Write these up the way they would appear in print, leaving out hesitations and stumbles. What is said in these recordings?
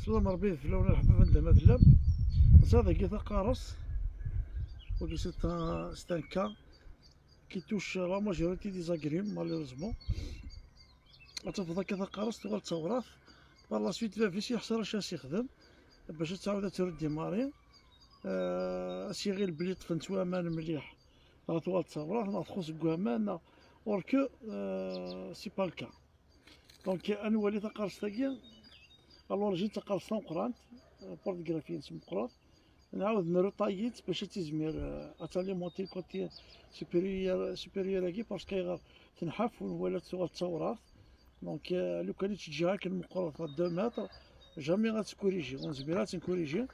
بسم الله مربي في لون الحباب عندها مثلا هذا كي تقارص وكي c'est un cas qui touche la majorité des agrimes malheureusement. أتفضل كي تقارص تقول تصورات بار لا سويت فيش يحصل اش يخدم باش تعاود ترد ديماري اسي غير البلي طفنت وامان مليح تغال تصورات نخص كوامان اوركو سي با الكا. دونك انا ولي تقارص تاكيا الوغ جيت تقارص مقرانت بورتغرافيين مقرات نعاود نروطاييت باش تزمير اتاليمونتي كوتي سوبيريور كي باسكو تنحف ولا تصورات. دونك لو كان تجي هاك المقرات 2 متر جامي غتكوريجي ونزميرها تنكوريجي.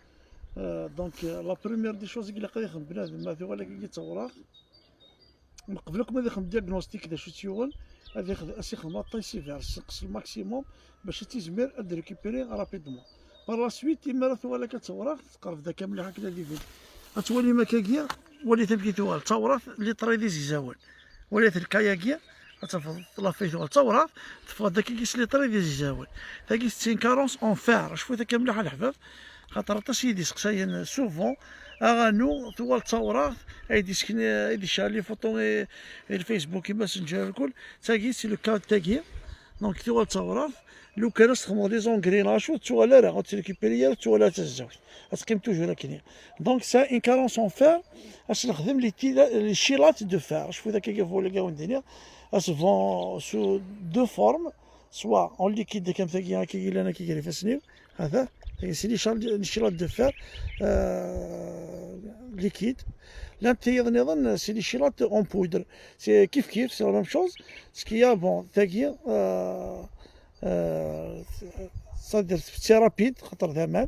دونك لا بروميير دي شوز اللي قد يخدم بنادم ما ولا كي تصورات من قبلك ما يخدم دياغنوستيك دا شو تيون هذا يخدم طيسيفير سقس الماكسيموم باش تزمير اد ريكيبيري رابيدمون. بار لا سويت اما ولا كتصورات تقرب ذاك مليح هكذا دي فيد غتولي مكاكيا ولي تبكي توال تصورات لي طريدي زيزاول ولات الكاياكيا غتفضل لافيتو تصورات تفضل داك كيس لي طريدي زيزاول ثاكي 40 اون فار شوف ذاك مليح الحباب خاطر تا سيدي سقساين سوفون اغانو طوال تصورات ايدي سكن ايدي شالي فوتو الفيسبوك ماسنجر الكل تاكي سي لو كاد تاكي. دونك طوال تصورات لو كان نستخدمو دي زونغريناج تولا راه غتريكيبيري تولا تزاوج غتقيم توجور هكذا. دونك سا ان 40 اون فار اش نخدم لي شيلات دو فار شوف ذاك كيف ولا كاع الدنيا اس فون سو دو فورم سوا اون ليكيد كيما ثاكي هكا اللي انا كيجري في السنيب هذا سي لي شيلات دو فار ليكيد. لانتيض نظن سي لي شيلات اون بودر سي كيف سي لا ميم شوز سكيا بون ثاكي صدر سي رابيد خاطر ثمن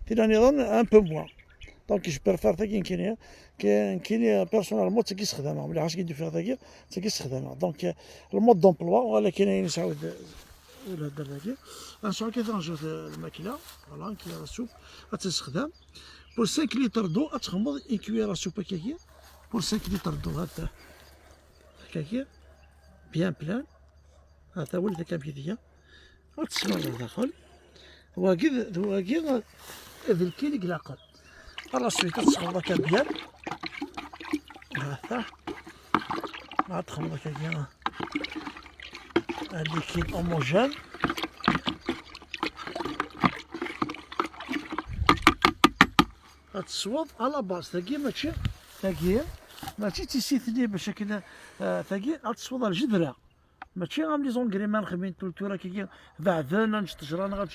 تينا نظن ان بو موان. دونك جو بريفير ثاكي كاين بيرسونالمون تاكي استخدامها ملي عرفتش كيدير فيها ثاكي تاكي استخدامها. دونك المود دومبلوا ولكن نسعود ولا دار ثاكي نشعل كيف نجوز الماكله فوالا كي السوب غتستخدم بور 5 لتر دو غتخمض اون كويره سوب هكاكيا بور 5 لتر دو هذا هكاكيا بيان بلان هذا هو اللي كنبيديا غتسمر لداخل واكي هذا الكيل كلاقل على سويت تخمض هكا بيان هذا غتخمض هكاكيا الليكيد هوموجين غتصوب على باس ثاكي ماشي تيسيثني باش هكذا ثاكي غتصوب على الجذره ماشي غام لي زونكري ما نخمين تولتورا كي بعثنا نشتجرانا